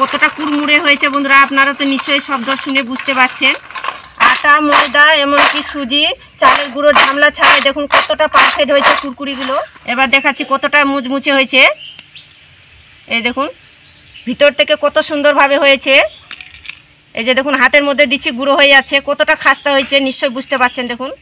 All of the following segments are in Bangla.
কতটা কুড়মুড়ে হয়েছে বন্ধুরা, আপনারা তো নিশ্চয়ই শব্দ শুনে বুঝতে পারছেন। আটা, ময়দা, এমনকি সুজি, চালের গুঁড়ো ঝামলা ছাড়াই দেখুন কতটা পারফেক্ট হয়েছে কুরকুরিগুলো। এবার দেখাচ্ছি কতটা মুচমুচে হয়েছে। এই দেখুন ভিতর থেকে কত সুন্দরভাবে হয়েছে। এই যে দেখুন হাতের মধ্যে দিচ্ছি গুঁড়ো হয়ে যাচ্ছে, কতটা খাস্তা হয়েছে নিশ্চয়ই বুঝতে পারছেন। দেখুন।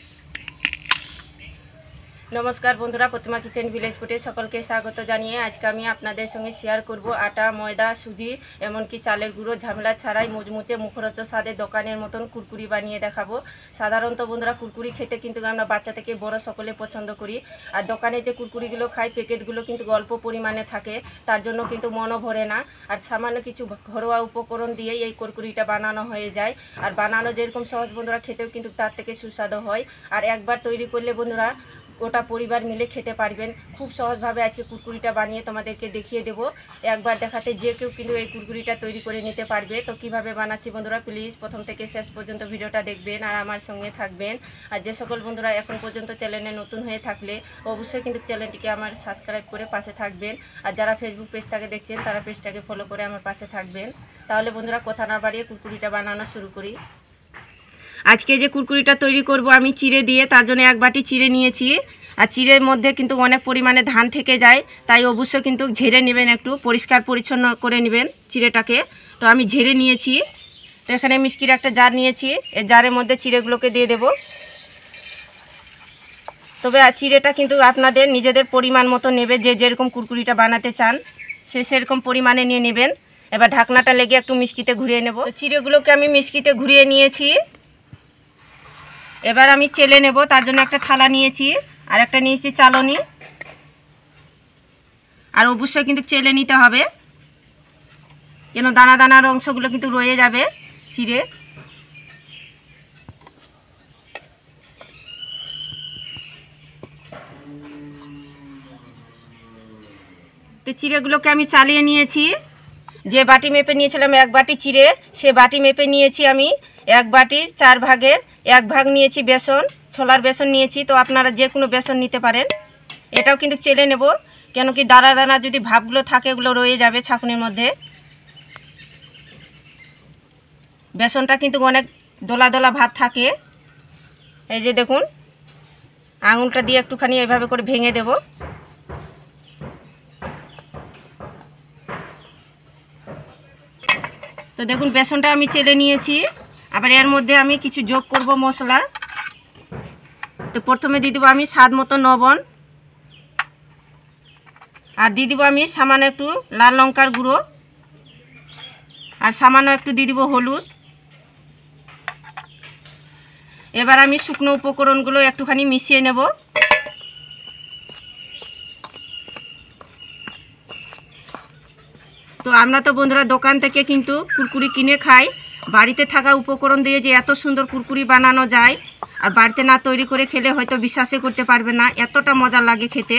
নমস্কার বন্ধুরা, প্রতিমা কিচেন ভিলেজ ফুডে সকলকে স্বাগত জানিয়ে আজকে আমি আপনাদের সঙ্গে শেয়ার করব আটা, ময়দা, সুজি, এমনকি চালের গুঁড়ো ঝামেলা ছাড়াই মুচমুচে মুখরোচক স্বাদে দোকানের মতন কুরকুরি বানিয়ে দেখাবো। সাধারণত বন্ধুরা কুরকুরি খেতে কিন্তু আমরা বাচ্চা থেকে বড় সকলে পছন্দ করি। আর দোকানে যে কুরকুরিগুলো খাই প্যাকেটগুলো কিন্তু অল্প পরিমাণে থাকে, তার জন্য কিন্তু মনও ভরে না। আর সামান্য কিছু ঘরোয়া উপকরণ দিয়েই এই কুরকুরিটা বানানো হয়ে যায়। আর বানানো যেরকম সহজ বন্ধুরা, খেতেও কিন্তু তার থেকে সুস্বাদু হয়। আর একবার তৈরি করলে বন্ধুরা গোটা পরিবার মিলে খেতে পারবেন। খুব সহজভাবে আজকে কুরকুরিটা বানিয়ে তোমাদেরকে দেখিয়ে দেব। একবার দেখাতে যে কেউ কিন্তু এই কুরকুরিটা তৈরি করে নিতে পারবে। তো কিভাবে বানাচ্ছি বন্ধুরা, প্লিজ প্রথম থেকে শেষ পর্যন্ত ভিডিওটা দেখবেন আর আমার সঙ্গে থাকবেন। আর যে সকল বন্ধুরা এখন পর্যন্ত চ্যানেলে নতুন হয়ে থাকলে অবশ্যই কিন্তু চ্যানেলটিকে আমার সাবস্ক্রাইব করে পাশে থাকবেন। আর যারা ফেসবুক পেজটাকে দেখছেন তারা পেজটাকে ফলো করে আমার পাশে থাকবেন। তাহলে বন্ধুরা কথা না বাড়িয়ে কুরকুরিটা বানানো শুরু করি। আজকে যে কুরকুরিটা তৈরি করব আমি চিড়ে দিয়ে, তার জন্য এক বাটি চিড়ে নিয়েছি। আর চিড়ের মধ্যে কিন্তু অনেক পরিমাণে ধান থেকে যায়, তাই অবশ্যই কিন্তু ঝেড়ে নেবেন, একটু পরিষ্কার পরিচ্ছন্ন করে নেবেন চিড়েটাকে। তো আমি ঝেড়ে নিয়েছি। তো এখানে মিষ্টির একটা জার নিয়েছি, এই জারের মধ্যে চিড়েগুলোকে দিয়ে দেব। তবে চিড়েটা কিন্তু আপনাদের নিজেদের পরিমাণ মতো নেবে, যে যেরকম কুরকুরিটা বানাতে চান সে সেরকম পরিমাণে নিয়ে নেবেন। এবার ঢাকনাটা লেগে একটু মিষ্টিতে ঘুরিয়ে নেব। চিড়েগুলোকে আমি মিষ্টিতে ঘুরিয়ে নিয়েছি। এবার আমি চেলে নেব, তার জন্য একটা থালা নিয়েছি আর একটা নিয়েছি চালনি। আর অবশ্যই কিন্তু চেলে নিতে হবে, যেন দানা দানার অংশগুলো কিন্তু রয়ে যাবে চিড়ে। তো চিড়েগুলোকে আমি চালিয়ে নিয়েছি। যে বাটি মেপে নিয়েছিলাম এক বাটি চিড়ে, সে বাটি মেপে নিয়েছি আমি এক বাটির 4 ভাগের 1 ভাগ নিয়েছি বেসন, ছোলার বেসন নিয়েছি। তো আপনারা যে কোনো বেসন নিতে পারেন। এটাও কিন্তু চেলে নেব, কেন কি দানা দানা যদি ভাবগুলো থাকে ওগুলো রয়ে যাবে ছাঁকনির মধ্যে। বেসনটা কিন্তু অনেক দোলা দোলা ভাব থাকে। এই যে দেখুন আঙুলটা দিয়ে একটুখানি এইভাবে করে ভেঙে দেব। তো দেখুন বেসনটা আমি চেলে নিয়েছি। আবার এর মধ্যে আমি কিছু যোগ করব মশলা। তো প্রথমে দিয়ে দেবো আমি স্বাদ মতো লবণ, আর দিয়ে দেবো আমি সামান্য একটু লাল লঙ্কার গুঁড়ো, আর সামান্য একটু দিয়ে দেবো হলুদ। এবার আমি শুকনো উপকরণগুলো একটুখানি মিশিয়ে নেব। তো আমরা তো বন্ধুরা দোকান থেকে কিন্তু কুরকুরি কিনে খাই, বাড়িতে থাকা উপকরণ দিয়ে যে এত সুন্দর কুরকুরি বানানো যায় আর বাড়িতে না তৈরি করে খেলে হয়তো বিশ্বাসই করতে পারবে না, এতটা মজা লাগে খেতে।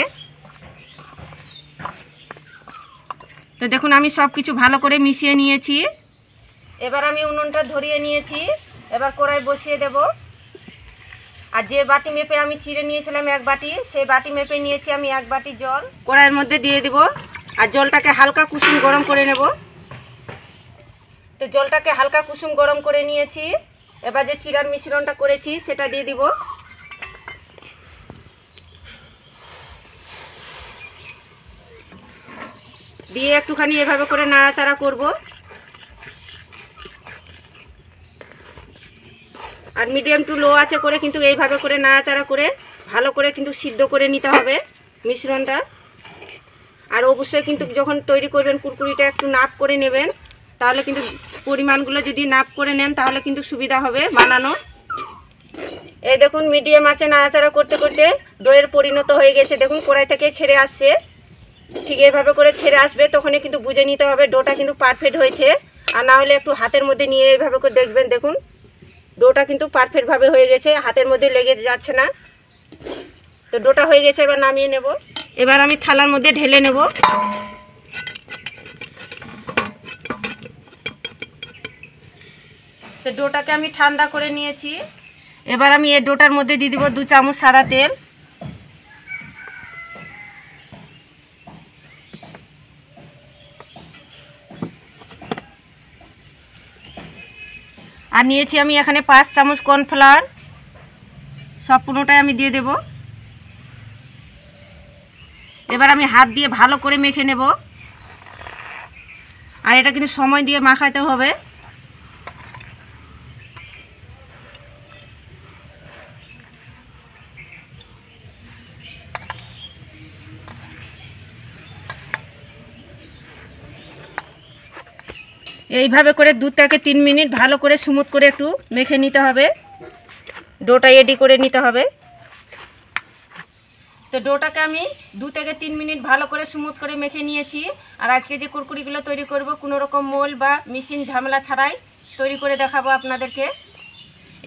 তো দেখুন আমি সব কিছু ভালো করে মিশিয়ে নিয়েছি। এবার আমি উনুনটা ধরিয়ে নিয়েছি। এবার কড়াই বসিয়ে দেব। আর যে বাটি মেপে আমি চিড়ে নিয়েছিলাম এক বাটি, সেই বাটি মেপে নিয়েছি আমি 1 বাটি জল কড়াইয়ের মধ্যে দিয়ে দেব। আর জলটাকে হালকা কুসুম গরম করে নেব। তো জলটাকে হালকা কুসুম গরম করে নিয়েছি। এবার যে চিড়ার মিশ্রণটা করেছি সেটা দিয়ে দিব। দিয়ে একটুখানি এভাবে করে নাড়াচাড়া করব। আর মিডিয়াম টু লো আঁচে করে কিন্তু এইভাবে করে নাড়াচাড়া করে ভালো করে কিন্তু সিদ্ধ করে নিতে হবে মিশ্রণটা। আর অবশ্যই কিন্তু যখন তৈরি করবেন কুরকুরিটা একটু নাপ করে নেবেন, তাহলে কিন্তু পরিমাণগুলো যদি নাপ করে নেন তাহলে কিন্তু সুবিধা হবে বানানো। এই দেখুন মিডিয়াম আঁচে নাড়াচাড়া করতে করতে দইয়ের পরিণত হয়ে গেছে। দেখুন কড়াই থেকে ছেড়ে আসছে, ঠিক এইভাবে করে ছেড়ে আসবে, তখনই কিন্তু বুঝে নিতে হবে ডোটা কিন্তু পারফেক্ট হয়েছে। আর না হলে একটু হাতের মধ্যে নিয়ে এইভাবে করে দেখবেন, দেখুন ডোটা কিন্তু পারফেক্টভাবে হয়ে গেছে, হাতের মধ্যে লেগে যাচ্ছে না। তো ডোটা হয়ে গেছে, এবার নামিয়ে নেব। এবার আমি থালার মধ্যে ঢেলে নেব। তো ডোটাকে আমি ঠান্ডা করে নিয়েছি। এবার আমি এই ডোটার মধ্যে দিয়ে দেবো 2 চামচ সাদা তেল। আর নিয়েছি আমি এখানে 5 চামচ কর্নফ্লাওয়ার, সম্পূর্ণটাই আমি দিয়ে দেব। এবার আমি হাত দিয়ে ভালো করে মেখে নেব, আর এটা কিন্তু সময় দিয়ে মাখাতে হবে। এইভাবে করে 2 থেকে 3 মিনিট ভালো করে স্মুথ করে একটু মেখে নিতে হবে, ডোটা রেডি করে নিতে হবে। তো ডোটাকে আমি 2 থেকে 3 মিনিট ভালো করে স্মুথ করে মেখে নিয়েছি। আর আজকে যে কুরকুরিগুলো তৈরি করব কোনো রকম মোল বা মেশিন ঝামেলা ছাড়াই তৈরি করে দেখাবো আপনাদেরকে।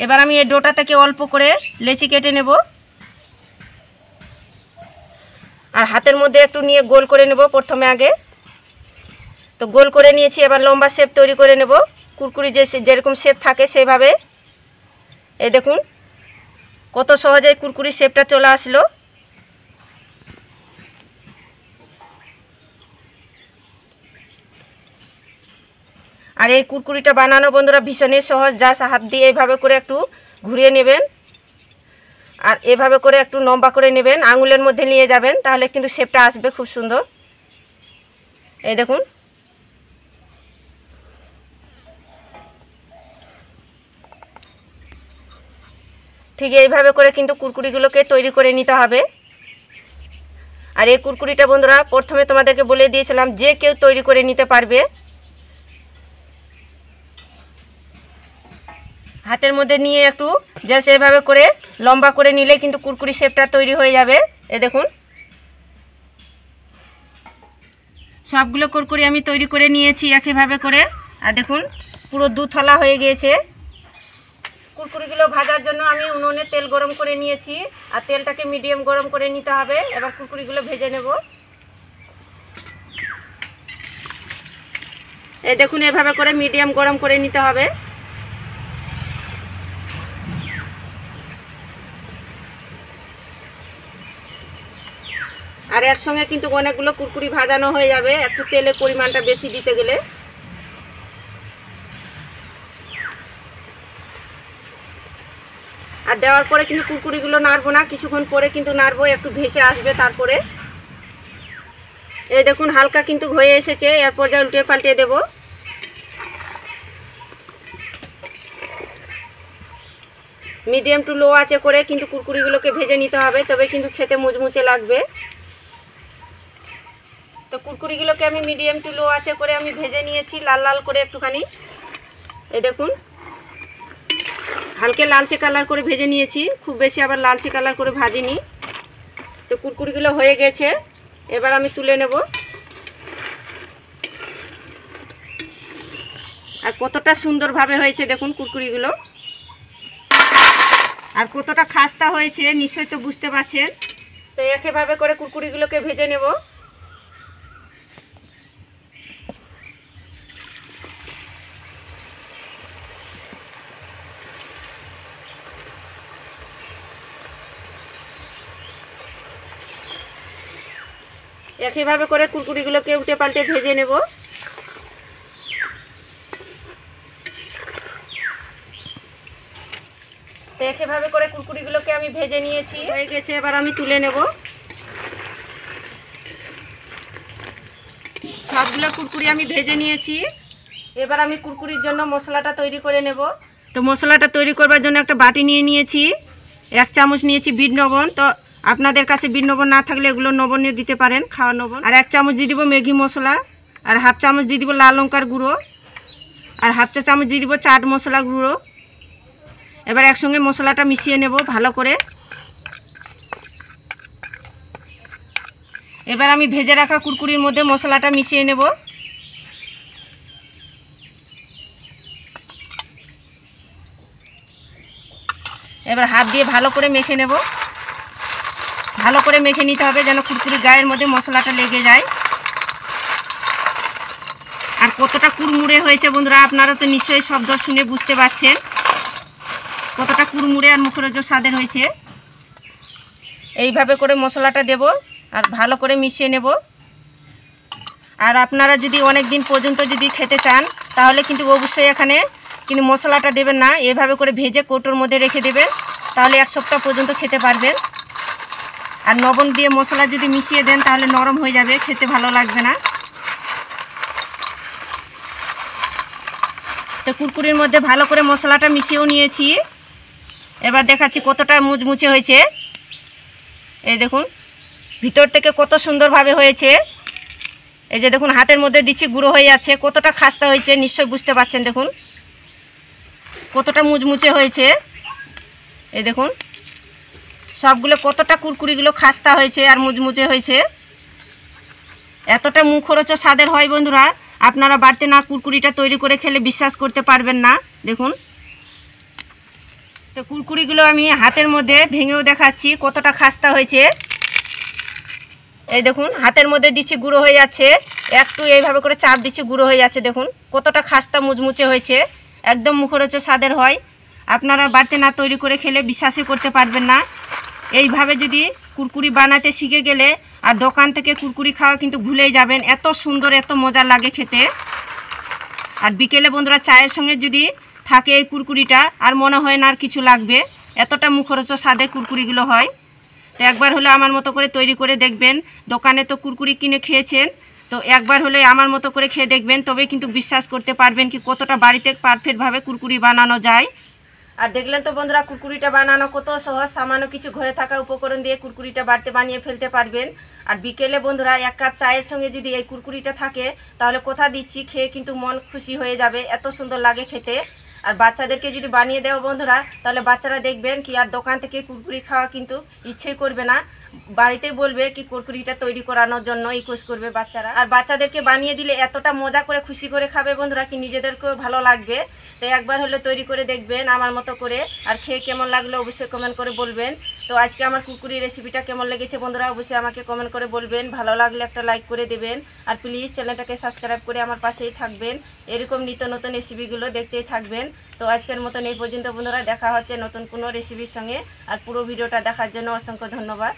এবার আমি এই ডোটা থেকে অল্প করে লেচি কেটে নেব, আর হাতের মধ্যে একটু নিয়ে গোল করে নেব প্রথমে আগে। তো গোল করে নিয়েছি, এবার লম্বা শেপ তৈরি করে নেব, কুরকুরি যেরকম শেপ থাকে সেভাবে। এই দেখুন কত সহজেই কুরকুরি শেপটা চলে আসলো। আর এই কুরকুরিটা বানানো বন্ধুরা ভীষণই সহজ, জাস্ট হাত দিয়ে এইভাবে করে একটু ঘুরিয়ে নেবেন, আর এভাবে করে একটু লম্বা করে নেবেন, আঙুলের মধ্যে নিয়ে যাবেন, তাহলে কিন্তু শেপটা আসবে খুব সুন্দর। এই দেখুন ঠিক এইভাবে করে কিন্তু কুরকুরিগুলোকে তৈরি করে নিতে হবে। আর এই কুরকুরিটা বন্ধুরা প্রথমে তোমাদেরকে বলে দিয়েছিলাম যে কেউ তৈরি করে নিতে পারবে। হাতের মধ্যে নিয়ে একটু জাস্ট এইভাবে করে লম্বা করে নিলে কিন্তু কুরকুরি শেপটা তৈরি হয়ে যাবে। এই দেখুন সবগুলো কুরকুরি আমি তৈরি করে নিয়েছি একইভাবে করে। আর দেখুন পুরো 2 থালা হয়ে গিয়েছে। কুরকুরিগুলো ভাজার জন্য আমি উনুনে তেল গরম করে নিয়েছি, আর তেলটাকে মিডিয়াম গরম করে নিতে হবে। এবার কুরকুরিগুলো ভেজে নেব। এই দেখুন এভাবে করে মিডিয়াম গরম করে নিতে হবে। আর একসঙ্গে কিন্তু অনেকগুলো কুরকুরি ভাজানো হয়ে যাবে একটু তেলের পরিমাণটা বেশি দিতে গেলে। আর দেওয়ার পরে কিন্তু কুরকুরিগুলো নাড়বো না, কিছুক্ষণ পরে কিন্তু নাড়বো, একটু ভেসে আসবে তারপরে। এই দেখুন হালকা কিন্তু হয়ে এসেছে, এরপর যা উল্টে পাল্টে দেব। মিডিয়াম টু লো আঁচে করে কিন্তু কুরকুরিগুলোকে ভেজে নিতে হবে, তবে কিন্তু খেতে মুচমুচে লাগবে। তো কুরকুরিগুলোকে আমি মিডিয়াম টু লো আঁচে করে আমি ভেজে নিয়েছি লাল লাল করে একটুখানি। এই দেখুন হালকা লালচে কালার করে ভেজে নিয়েছি, খুব বেশি আবার লালচে কালার করে ভাজিনি। তো কুরকুরিগুলো হয়ে গেছে, এবার আমি তুলে নেব। আর কতটা সুন্দরভাবে হয়েছে দেখুন কুরকুরিগুলো, আর কতটা খাস্তা হয়েছে নিশ্চয়ই তো বুঝতে পারছেন। তো একইভাবে করে কুরকুরিগুলোকে ভেজে নেব। একইভাবে করে কুরকুরিগুলোকে উল্টে পাল্টে ভেজে নেব। তো একইভাবে করে কুরকুরিগুলোকে আমি ভেজে নিয়েছি, হয়ে গেছে, এবার আমি তুলে নেব। সবগুলো কুরকুরি আমি ভেজে নিয়েছি, এবার আমি কুরকুরির জন্য মশলাটা তৈরি করে নেব। তো মশলাটা তৈরি করবার জন্য একটা বাটি নিয়ে নিয়েছি, 1 চামচ নিয়েছি বিট লবণ। তো আপনাদের কাছে বিট লবণ না থাকলে এগুলো লবণ নিয়ে দিতে পারেন, খাওয়া লবণ। আর 1 চামচ দিয়ে দিব ম্যাগি মশলা, আর 1/2 চামচ দিয়ে দিব লাল লঙ্কার গুঁড়ো, আর 1/2 চা চামচ দিয়ে দিব চাট মশলা গুঁড়ো। এবার একসঙ্গে মশলাটা মিশিয়ে নেব ভালো করে। এবার আমি ভেজে রাখা কুরকুরির মধ্যে মশলাটা মিশিয়ে নেব। এবার হাত দিয়ে ভালো করে মেখে নেব, ভালো করে মেখে নিতে হবে যেন কুরকুরির গায়ের মধ্যে মশলাটা লেগে যায়। আর কতটা কুড়মুড়ে হয়েছে বন্ধুরা, আপনারা তো নিশ্চয়ই শব্দ শুনে বুঝতে পারছেন কতটা কুড়মুড়ে আর মুখরোচক স্বাদের হয়েছে। এইভাবে করে মশলাটা দেব আর ভালো করে মিশিয়ে নেব। আর আপনারা যদি অনেক দিন পর্যন্ত যদি খেতে চান তাহলে কিন্তু অবশ্যই এখানে কিন্তু মশলাটা দেবেন না, এভাবে করে ভেজে কৌটোর মধ্যে রেখে দেবেন, তাহলে 1 সপ্তাহ পর্যন্ত খেতে পারবেন। আর লবণ দিয়ে মশলা যদি মিশিয়ে দেন তাহলে নরম হয়ে যাবে, খেতে ভালো লাগবে না। তো কুরকুরির মধ্যে ভালো করে মশলাটা মিশিয়েও নিয়েছি। এবার দেখাচ্ছি কতটা মুচমুচে হয়েছে। এই দেখুন ভিতর থেকে কত সুন্দরভাবে হয়েছে। এই যে দেখুন হাতের মধ্যে দিচ্ছি, গুঁড়ো হয়ে যাচ্ছে। কতটা খাস্তা হয়েছে নিশ্চয়ই বুঝতে পারছেন। দেখুন কতটা মুচমুচে হয়েছে। এই দেখুন সবগুলো কতটা কুরকুরিগুলো খাস্তা হয়েছে আর মুচমুচে হয়েছে। এতটা মুখরোচক স্বাদের হয় বন্ধুরা, আপনারা বাড়িতে না কুরকুরিটা তৈরি করে খেলে বিশ্বাস করতে পারবেন না। দেখুন তো কুরকুরিগুলো আমি হাতের মধ্যে ভেঙেও দেখাচ্ছি কতটা খাস্তা হয়েছে। এই দেখুন হাতের মধ্যে দিচ্ছি, গুঁড়ো হয়ে যাচ্ছে। একটু এইভাবে করে চাপ দিচ্ছি, গুঁড়ো হয়ে যাচ্ছে। দেখুন কতটা খাস্তা মুচমুচে হয়েছে, একদম মুখরোচক স্বাদের হয়। আপনারা বাড়িতে না তৈরি করে খেলে বিশ্বাসই করতে পারবেন না। এইভাবে যদি কুরকুরি বানাতে শিখে গেলে আর দোকান থেকে কুরকুরি খাওয়া কিন্তু ভুলেই যাবেন, এত সুন্দর এত মজা লাগে খেতে। আর বিকেলে বন্ধুরা চায়ের সঙ্গে যদি থাকে এই কুরকুরিটা, আর মনে হয় না আর কিছু লাগবে, এতটা মুখরোচক স্বাদের কুরকুরিগুলো হয়। তো একবার হলে আমার মতো করে তৈরি করে দেখবেন। দোকানে তো কুরকুরি কিনে খেয়েছেন, তো একবার হলে আমার মতো করে খেয়ে দেখবেন, তবে কিন্তু বিশ্বাস করতে পারবেন কি কতটা বাড়িতে পারফেক্টভাবে কুরকুরি বানানো যায়। আর দেখলেন তো বন্ধুরা কুরকুরিটা বানানো কত সহজ, সামান্য কিছু ঘরে থাকা উপকরণ দিয়ে কুরকুরিটা বাড়িতে বানিয়ে ফেলতে পারবেন। আর বিকেলে বন্ধুরা 1 কাপ চায়ের সঙ্গে যদি এই কুরকুরিটা থাকে তাহলে কথা দিচ্ছি খেয়ে কিন্তু মন খুশি হয়ে যাবে, এত সুন্দর লাগে খেতে। আর বাচ্চাদেরকে যদি বানিয়ে দেও বন্ধুরা, তাহলে বাচ্চারা দেখবেন কি আর দোকান থেকে কুরকুরি খাওয়া কিন্তু ইচ্ছেই করবে না, বাড়িতেই বলবে কি কুরকুরিটা তৈরি করানোর জন্য রিকোয়েস্ট করবে বাচ্চারা। আর বাচ্চাদেরকে বানিয়ে দিলে এতটা মজা করে খুশি করে খাবে বন্ধুরা কি নিজেদেরকেও ভালো লাগবে। তো একবার হলে তৈরি করে দেখবেন আমার মতো করে, আর খেয়ে কেমন লাগলো অবশ্যই কমেন্ট করে বলবেন। তো আজকে আমার কুরকুরি রেসিপিটা কেমন লেগেছে বন্ধুরা অবশ্যই আমাকে কমেন্ট করে বলবেন। ভালো লাগলে একটা লাইক করে দেবেন, আর প্লিজ চ্যানেলটাকে সাবস্ক্রাইব করে আমার পাশেই থাকবেন। এরকম নিত্য নতুন রেসিপিগুলো দেখতেই থাকবেন। তো আজকের মতন এই পর্যন্ত বন্ধুরা, দেখা হচ্ছে নতুন কোনো রেসিপির সঙ্গে। আর পুরো ভিডিওটা দেখার জন্য অসংখ্য ধন্যবাদ।